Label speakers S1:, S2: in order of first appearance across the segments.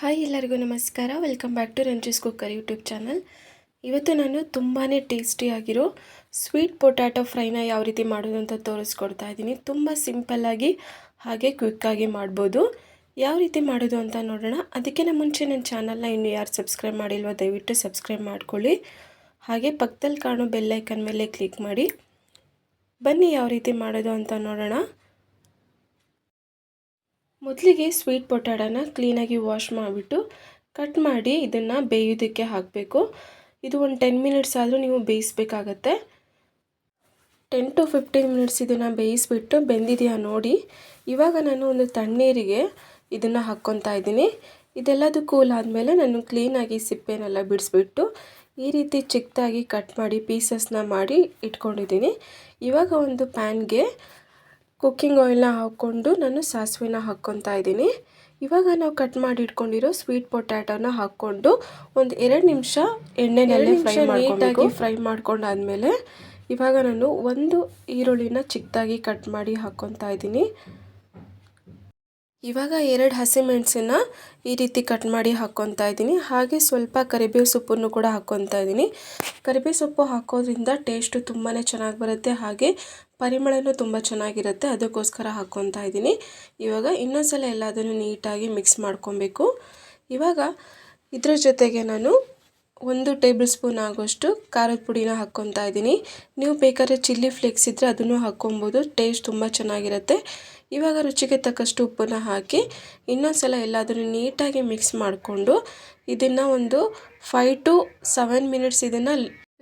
S1: Hi ಎಲ್ಲರಿಗೂ ನಮಸ್ಕಾರ. Welcome back to Ranji's cooker YouTube channel. ಇವತ್ತು ನಾನು ತುಂಬಾ ಟೇಸ್ಟಿಯಾಗಿರೋ ಸ್ವೀಟ್ ಪೊಟ್ಯಾಟೊ ಫ್ರೈನ ಯಾವ ರೀತಿ ಮಾಡೋದು ಅಂತ ತೋರಿಸ್ಕೊಡ್ತಾ ಇದ್ದೀನಿ. ತುಂಬ ಸಿಂಪಲ್ಲಾಗಿ ಹಾಗೆ ಕ್ವಿಕ್ಕಾಗಿ ಮಾಡ್ಬೋದು. ಯಾವ ರೀತಿ ಮಾಡೋದು ಅಂತ ನೋಡೋಣ. ಅದಕ್ಕಿಂತ ಮುಂಚೆ ನನ್ನ ಚಾನಲ್ನ ಇನ್ನೂ ಯಾರು ಸಬ್ಸ್ಕ್ರೈಬ್ ಮಾಡಿಲ್ವೋ ದಯವಿಟ್ಟು ಸಬ್ಸ್ಕ್ರೈಬ್ ಮಾಡ್ಕೊಳ್ಳಿ. ಹಾಗೆ ಪಕ್ಕದಲ್ಲಿ ಕಾಣೋ ಬೆಲ್ ಐಕನ್ ಮೇಲೆ ಕ್ಲಿಕ್ ಮಾಡಿ. ಬನ್ನಿ ಯಾವ ರೀತಿ ಮಾಡೋದು ಅಂತ ನೋಡೋಣ. ಮೊದಲಿಗೆ ಸ್ವೀಟ್ ಪೊಟ್ಯಾಟೋನ ಕ್ಲೀನಾಗಿ ವಾಶ್ ಮಾಡಿಬಿಟ್ಟು ಕಟ್ ಮಾಡಿ ಇದನ್ನು ಬೇಯೋದಕ್ಕೆ ಹಾಕಬೇಕು. ಇದು ಒಂದು 10 ಮಿನಿಟ್ಸ್ ಆದರೂ ನೀವು ಬೇಯಿಸಬೇಕಾಗತ್ತೆ. 10 to 15 ಮಿನಿಟ್ಸ್ ಇದನ್ನು ಬೇಯಿಸ್ಬಿಟ್ಟು ಬೆಂದಿದೆಯಾ ನೋಡಿ. ಇವಾಗ ನಾನು ಒಂದು ತಣ್ಣೀರಿಗೆ ಇದನ್ನು ಹಾಕ್ಕೊತಾ ಇದ್ದೀನಿ. ಇದೆಲ್ಲದು ಕೂಲ್ ಆದಮೇಲೆ ನಾನು ಕ್ಲೀನಾಗಿ ಸಿಪ್ಪೆನೆಲ್ಲ ಬಿಡಿಸ್ಬಿಟ್ಟು ಈ ರೀತಿ ಚಿಕ್ಕದಾಗಿ ಕಟ್ ಮಾಡಿ ಪೀಸಸ್ನ ಮಾಡಿ ಇಟ್ಕೊಂಡಿದ್ದೀನಿ. ಇವಾಗ ಒಂದು ಪ್ಯಾನ್ಗೆ ಕುಕ್ಕಿಂಗ್ ಆಯಿಲ್ನ ಹಾಕ್ಕೊಂಡು ನಾನು ಸಾಸಿವೆನ ಹಾಕ್ಕೊತಾ ಇದ್ದೀನಿ. ಇವಾಗ ನಾವು ಕಟ್ ಮಾಡಿ ಇಟ್ಕೊಂಡಿರೋ ಸ್ವೀಟ್ ಪೊಟ್ಯಾಟೋನ ಹಾಕ್ಕೊಂಡು ಒಂದು 2 ನಿಮಿಷ ಎಣ್ಣೆನಲ್ಲಿ ಫ್ರೈ ಮಾಡ್ಕೊಂಡಾದ್ಮೇಲೆ ಇವಾಗ ನಾನು ಒಂದು ಈರುಳ್ಳಿನ ಚಿಕ್ಕದಾಗಿ ಕಟ್ ಮಾಡಿ ಹಾಕ್ಕೊತಾ ಇದ್ದೀನಿ. ಇವಾಗ 2 ಹಸಿಮೆಣಸನ್ನ ಈ ರೀತಿ ಕಟ್ ಮಾಡಿ ಹಾಕ್ಕೊತಾ ಇದ್ದೀನಿ. ಹಾಗೆ ಸ್ವಲ್ಪ ಕರಿಬೇವು ಸೊಪ್ಪನ್ನು ಕೂಡ ಹಾಕ್ಕೊತಾ ಇದ್ದೀನಿ. ಕರಿಬೇವು ಸೊಪ್ಪು ಹಾಕೋದ್ರಿಂದ ಟೇಸ್ಟು ತುಂಬಾ ಚೆನ್ನಾಗಿ ಬರುತ್ತೆ, ಹಾಗೆ ಪರಿಮಳನೂ ತುಂಬ ಚೆನ್ನಾಗಿರುತ್ತೆ. ಅದಕ್ಕೋಸ್ಕರ ಹಾಕ್ಕೊತಾ ಇದ್ದೀನಿ. ಇವಾಗ ಇನ್ನೊಂದ್ಸಲ ಎಲ್ಲದನ್ನು ನೀಟಾಗಿ ಮಿಕ್ಸ್ ಮಾಡ್ಕೊಬೇಕು. ಇವಾಗ ಇದ್ರ ಜೊತೆಗೆ ನಾನು 1 ಟೇಬಲ್ ಸ್ಪೂನ್ ಆಗೋಷ್ಟು ಖಾರದ ಪುಡಿನ ಹಾಕ್ಕೊತಾ ಇದ್ದೀನಿ. ನೀವು ಬೇಕಾದ್ರೆ ಚಿಲ್ಲಿ ಫ್ಲೇಕ್ಸ್ ಇದ್ದರೆ ಅದನ್ನು ಹಾಕ್ಕೊಬೋದು, ಟೇಸ್ಟ್ ತುಂಬ ಚೆನ್ನಾಗಿರುತ್ತೆ. ಇವಾಗ ರುಚಿಗೆ ತಕ್ಕಷ್ಟು ಉಪ್ಪನ್ನು ಹಾಕಿ ಇನ್ನೊಂದ್ಸಲ ಎಲ್ಲದನ್ನು ನೀಟಾಗಿ ಮಿಕ್ಸ್ ಮಾಡಿಕೊಂಡು ಇದನ್ನು ಒಂದು 5 to 7 ಮಿನಿಟ್ಸ್ ಇದನ್ನು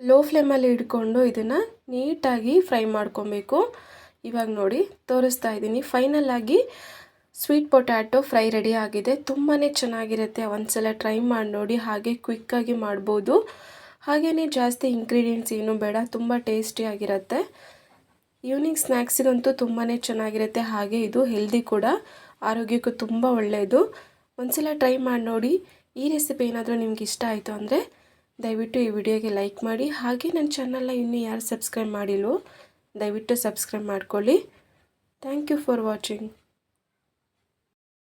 S1: ಲೋ ಫ್ಲೇಮಲ್ಲಿ ಇಟ್ಕೊಂಡು ಇದನ್ನು ನೀಟಾಗಿ ಫ್ರೈ ಮಾಡ್ಕೊಬೇಕು. ಇವಾಗ ನೋಡಿ ತೋರಿಸ್ತಾ ಇದ್ದೀನಿ. ಫೈನಲ್ ಆಗಿ ಸ್ವೀಟ್ ಪೊಟ್ಯಾಟೊ ಫ್ರೈ ರೆಡಿ ಆಗಿದೆ. ತುಂಬಾ ಚೆನ್ನಾಗಿರುತ್ತೆ. ಒಂದ್ಸಲ ಟ್ರೈ ಮಾಡಿ ನೋಡಿ. ಹಾಗೆ ಕ್ವಿಕ್ಕಾಗಿ ಮಾಡ್ಬೋದು. ಹಾಗೆಯೇ ಜಾಸ್ತಿ ಇಂಗ್ರೀಡಿಯೆಂಟ್ಸ್ ಏನೂ ಬೇಡ, ತುಂಬ ಟೇಸ್ಟಿಯಾಗಿರುತ್ತೆ. ಈವ್ನಿಂಗ್ ಸ್ನ್ಯಾಕ್ಸಿಗಂತೂ ತುಂಬಾ ಚೆನ್ನಾಗಿರುತ್ತೆ. ಹಾಗೆ ಇದು ಹೆಲ್ದಿ ಕೂಡ, ಆರೋಗ್ಯಕ್ಕೂ ತುಂಬ ಒಳ್ಳೆಯದು. ಒಂದ್ಸಲ ಟ್ರೈ ಮಾಡಿ ನೋಡಿ. ಈ ರೆಸಿಪಿ ಏನಾದರೂ ನಿಮ್ಗೆ ಇಷ್ಟ ಆಯಿತು ಅಂದರೆ ದಯವಿಟ್ಟು ಈ ವಿಡಿಯೋಗೆ ಲೈಕ್ ಮಾಡಿ. ಹಾಗೆ ನನ್ನ ಚಾನಲ್ನ ಇನ್ನೂ ಯಾರು ಸಬ್ಸ್ಕ್ರೈಬ್ ಮಾಡಿಲ್ವೋ ದಯವಿಟ್ಟು ಸಬ್ಸ್ಕ್ರೈಬ್ ಮಾಡ್ಕೊಳ್ಳಿ. Thank you for watching.